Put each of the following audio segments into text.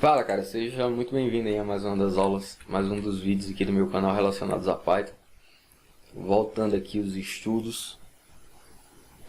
Fala, cara, seja muito bem-vindo aí a mais uma das aulas, mais um dos vídeos aqui do meu canal relacionados a Python. Voltando aqui os estudos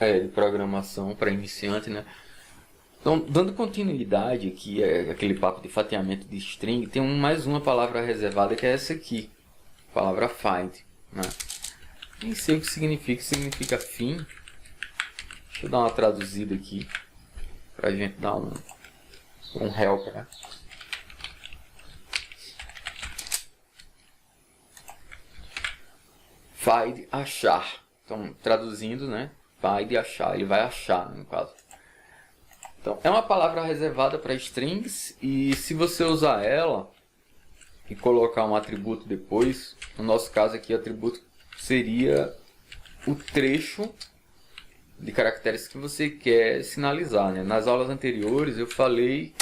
de programação para iniciante, né? Então, dando continuidade aqui, aquele papo de fatiamento de string, tem mais uma palavra reservada que é essa aqui, a palavra find, né? Nem sei o que significa fim. Deixa eu dar uma traduzida aqui, pra gente dar um help, né? Find, achar. Então, traduzindo, né? Find, achar. Ele vai achar, no caso. Então, é uma palavra reservada para strings. E se você usar ela e colocar um atributo depois, no nosso caso aqui, o atributo seria o trecho de caracteres que você quer sinalizar, né? Nas aulas anteriores eu falei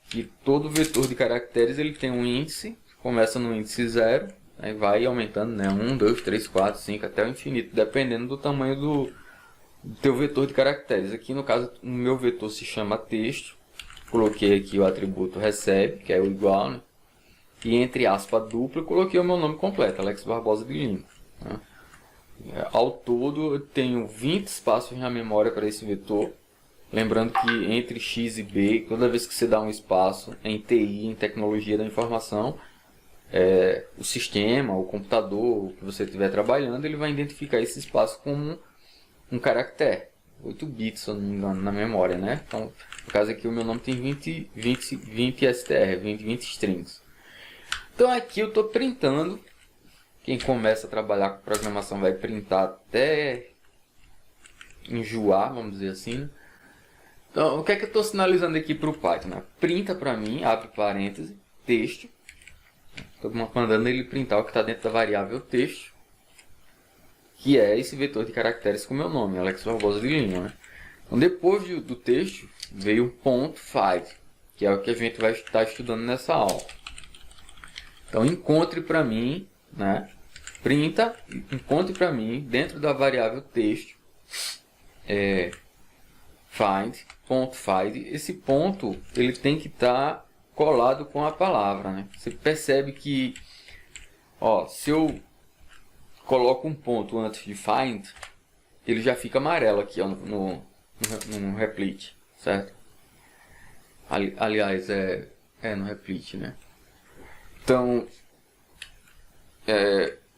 que todo vetor de caracteres ele tem um índice, começa no índice 0, aí vai aumentando, né? 1, 2, 3, 4, 5 até o infinito, dependendo do tamanho do teu vetor de caracteres. Aqui no caso o meu vetor se chama texto, coloquei aqui o atributo recebe, que é o igual, né? E entre aspas dupla eu coloquei o meu nome completo, Alex Barbosa de Lima, né? Ao todo eu tenho 20 espaços na memória para esse vetor. Lembrando que entre x e b, toda vez que você dá um espaço em TI, em tecnologia da informação, o sistema, o computador que você estiver trabalhando, ele vai identificar esse espaço como um caractere. 8 bits, se eu não me engano, na memória, né? Então, no caso aqui o meu nome tem 20 str, 20 strings. Então aqui eu estou printando. Quem começa a trabalhar com programação vai printar até enjoar, vamos dizer assim, né? Então, o que é que eu estou sinalizando aqui para o Python, né? Printa para mim, abre parêntese, texto. Estou mandando ele printar o que está dentro da variável texto, que é esse vetor de caracteres com o meu nome, Alex Barbosa de Lima, né? Então, depois do texto, veio o ponto find, que é o que a gente vai estar estudando nessa aula. Então, encontre para mim, né? Printa, encontre para mim, dentro da variável texto, find, ponto find. Esse ponto ele tem que estar colado com a palavra, né? Você percebe que, ó, se eu coloco um ponto antes de find, ele já fica amarelo aqui, ó, no replit, certo? Aliás, no replit, né? Então,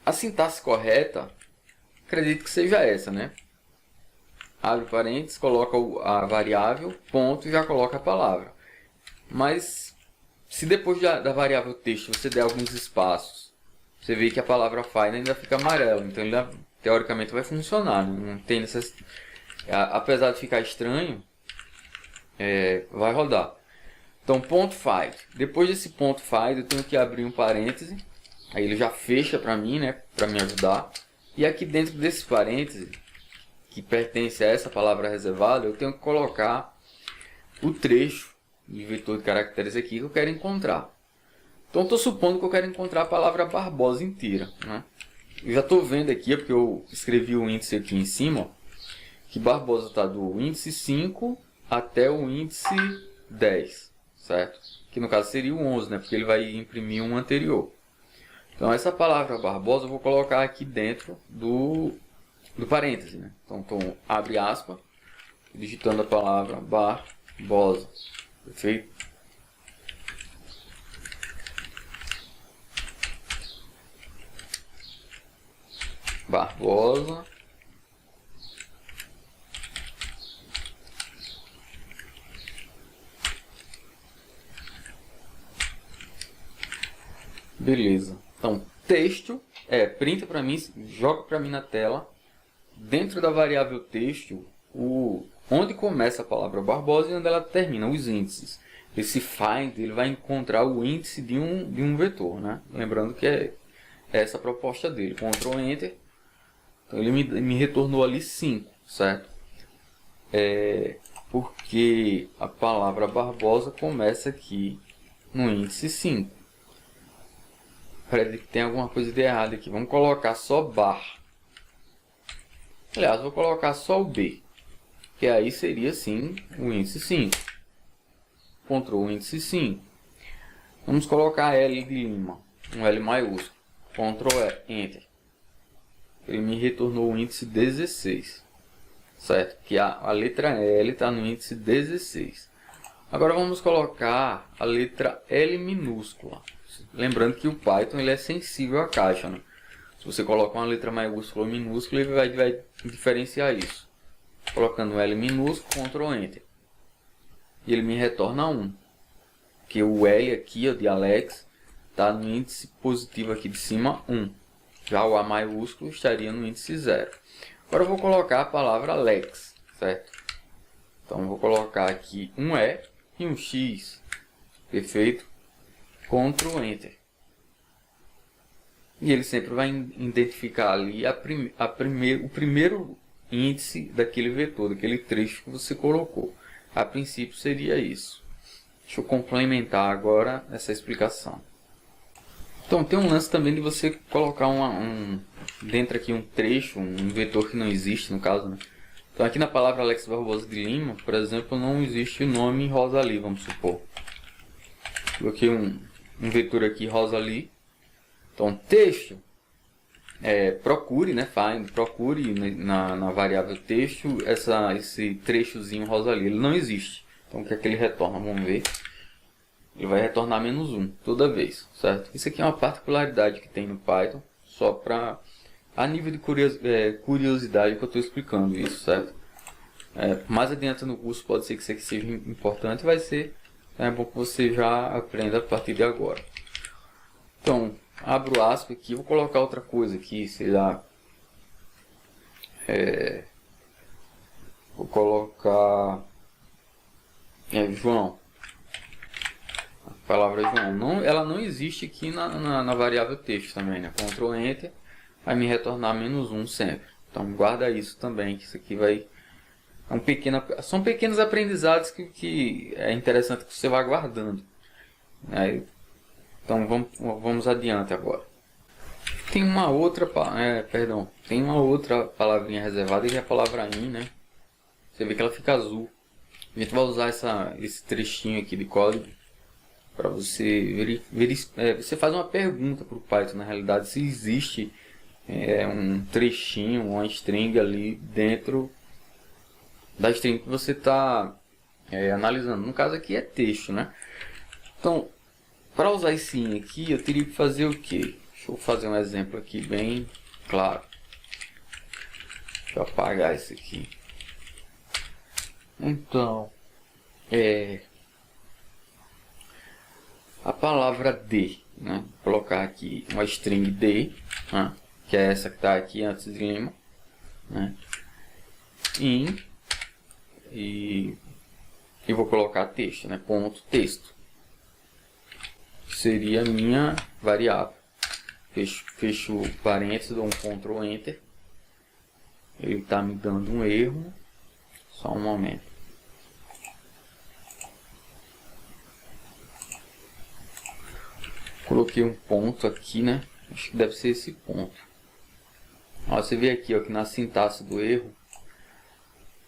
a sintaxe correta, acredito que seja essa, né? Abre parênteses, coloca a variável, ponto, e já coloca a palavra. Mas, se depois da variável texto você der alguns espaços, você vê que a palavra find ainda fica amarela. Então, ele teoricamente vai funcionar, né? Não tem necessidade. Apesar de ficar estranho, vai rodar. Então, ponto find. Depois desse ponto find, eu tenho que abrir um parêntese. Aí ele já fecha para mim, né? Para me ajudar. E aqui dentro desse parêntese, que pertence a essa palavra reservada, eu tenho que colocar o trecho de vetor de caracteres aqui que eu quero encontrar. Então, estou supondo que eu quero encontrar a palavra Barbosa inteira, né? Eu já estou vendo aqui, porque eu escrevi o índice aqui em cima, ó, que Barbosa está do índice 5 até o índice 10, certo? Que no caso seria o 11, né? Porque ele vai imprimir um anterior. Então, essa palavra Barbosa eu vou colocar aqui dentro do parêntese, né? Então, abre aspas, digitando a palavra Barbosa. Perfeito? Barbosa. Beleza. Então, texto printa para mim, joga para mim na tela, dentro da variável texto, onde começa a palavra Barbosa e onde ela termina, os índices. Esse find ele vai encontrar o índice de um vetor, né? Lembrando que é essa a proposta dele. Ctrl Enter. Então ele me retornou ali 5, certo? Porque a palavra Barbosa começa aqui no índice 5. Parece que tem alguma coisa de errado aqui. Vamos colocar só bar. Aliás, vou colocar só o B, que aí seria sim o índice 5. Ctrl índice sim. Vamos colocar L de Lima, um L maiúsculo. Ctrl Enter. Ele me retornou o índice 16. Certo? Que a letra L está no índice 16. Agora vamos colocar a letra L minúscula. Lembrando que o Python ele é sensível à caixa, né? Se você colocar uma letra maiúscula ou minúscula, ele vai diferenciar isso. Colocando L minúsculo, Ctrl Enter. E ele me retorna 1. Porque o L aqui, ó, de Alex, está no índice positivo aqui de cima, 1. Já o A maiúsculo estaria no índice 0. Agora eu vou colocar a palavra Alex, certo? Então eu vou colocar aqui um E e um X. Perfeito? Ctrl Enter. E ele sempre vai identificar ali o primeiro índice daquele vetor, daquele trecho que você colocou. A princípio seria isso. Deixa eu complementar agora essa explicação. Então tem um lance também de você colocar dentro aqui um trecho, um vetor que não existe no caso, né? Então aqui na palavra Alex Barbosa de Lima, por exemplo, não existe o nome Rosalie, vamos supor. Coloquei um vetor aqui Rosalie. Então texto, procure, né? Procure na variável texto esse trechozinho Rosalie. Ele não existe. Então o que é que ele retorna? Vamos ver. Ele vai retornar -1 toda vez, certo? Isso aqui é uma particularidade que tem no Python, só para a nível de curiosidade que eu estou explicando isso, certo? Mais adiante no curso pode ser que isso aqui seja importante, é bom que você já aprenda a partir de agora. Então, abro aspas aqui, vou colocar outra coisa aqui, sei lá. Vou colocar João. A palavra João, ela não existe aqui na variável texto também, né? Ctrl Enter, vai me retornar -1 sempre. Então guarda isso também, que isso aqui são pequenos aprendizados que é interessante que você vá guardando. Então vamos adiante agora. Tem uma outra palavrinha reservada que é a palavra in, né? Você vê que ela fica azul. A gente vai usar esse trechinho aqui de código para você você faz uma pergunta para o Python, na realidade, se existe um trechinho, uma string ali dentro da string que você está analisando. No caso aqui é texto, né? Então, para usar esse in aqui, eu teria que fazer o quê? Deixa eu fazer um exemplo aqui bem claro. Deixa eu apagar isso aqui. Então, a palavra D, né? Vou colocar aqui uma string D, né? Que é essa que está aqui antes de Lima, né? E vou colocar texto, né? Ponto texto. Seria a minha variável. Fecho parênteses, dou um Ctrl Enter. Ele está me dando um erro. Só um momento. Coloquei um ponto aqui, né? Acho que deve ser esse ponto. Ó, você vê aqui, ó, que na sintaxe do erro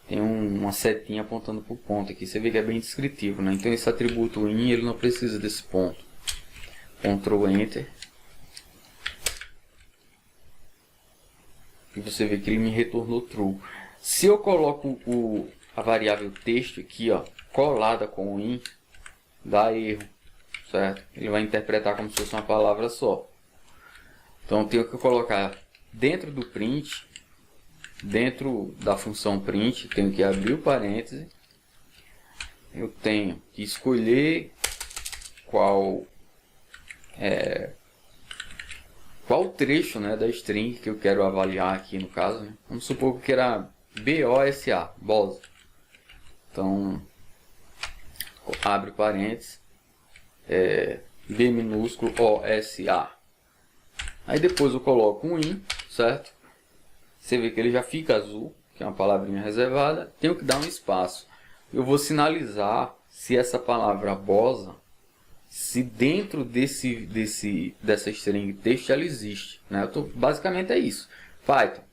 tem uma setinha apontando para o ponto aqui. Você vê que é bem descritivo, né? Então esse atributo in, ele não precisa desse ponto. Ctrl Enter. E você vê que ele me retornou true. Se eu coloco a variável texto aqui, ó, colada com o in, dá erro. Certo? Ele vai interpretar como se fosse uma palavra só. Então eu tenho que colocar dentro do print, dentro da função print, tenho que abrir o parêntese. Eu tenho que escolher qual trecho, né, da string que eu quero avaliar aqui no caso, né? Vamos supor que eu queira BOSA, BOSA. Então abre o parêntese. B minúsculo OSA. Aí depois eu coloco um in, certo? Você vê que ele já fica azul, que é uma palavrinha reservada. Tenho que dar um espaço. Eu vou sinalizar se essa palavra bosa, se dentro dessa string texto ela existe, né? Basicamente é isso. Python,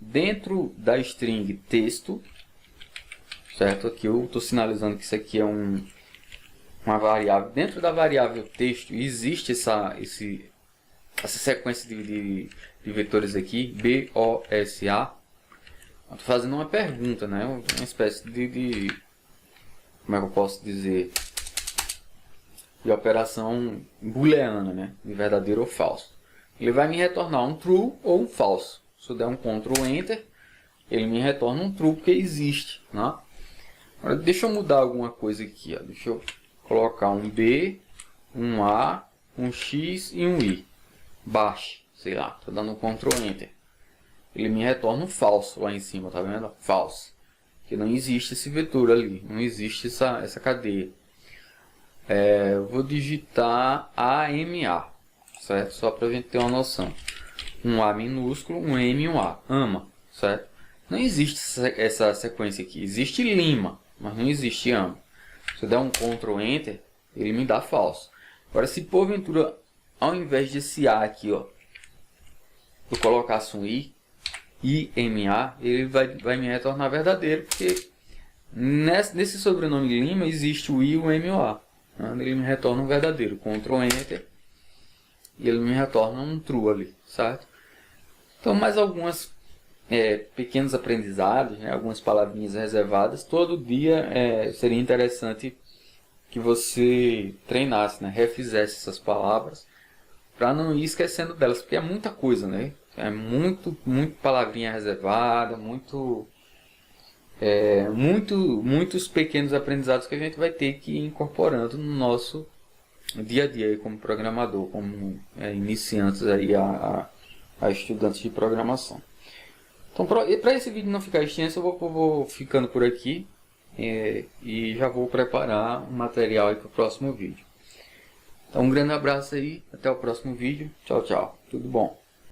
dentro da string texto, certo? Aqui eu estou sinalizando que isso aqui é uma variável. Dentro da variável texto existe essa sequência de vetores aqui, BOSA. Estou fazendo uma pergunta, né? Uma espécie como é que eu posso dizer? De operação booleana, né? De verdadeiro ou falso. Ele vai me retornar um true ou um false. Se eu der um Ctrl Enter, ele me retorna um true porque existe, né? Agora deixa eu mudar alguma coisa aqui, ó. Deixa eu colocar um B, um A, um X e um Y. Baixe, sei lá, estou dando um Ctrl Enter. Ele me retorna um falso lá em cima, tá vendo? False. Que não existe esse vetor ali, não existe essa cadeia. Vou digitar AMA, certo? Só para a gente ter uma noção. Um A minúsculo, um M e um A. AMA, certo? Não existe essa sequência aqui. Existe Lima, mas não existe AMA. Se eu der um Ctrl Enter, ele me dá falso. Agora, se porventura, ao invés desse A aqui, ó, eu colocasse um I, IMA, ele vai me retornar verdadeiro, porque nesse sobrenome Lima existe o I, o M e o A. Ele me retorna um verdadeiro. Ctrl Enter e ele me retorna um true ali, certo? Então, mais algumas pequenos aprendizados, né? Algumas palavrinhas reservadas. Todo dia seria interessante que você treinasse, né? Refizesse essas palavras para não ir esquecendo delas, porque é muita coisa, né? É muito palavrinha reservada, muitos pequenos aprendizados que a gente vai ter que ir incorporando no nosso dia a dia aí como programador, como iniciantes aí a estudantes de programação. Então, para esse vídeo não ficar extenso, eu vou ficando por aqui e já vou preparar um material para o próximo vídeo. Então, um grande abraço aí, até o próximo vídeo. Tchau, tchau. Tudo bom.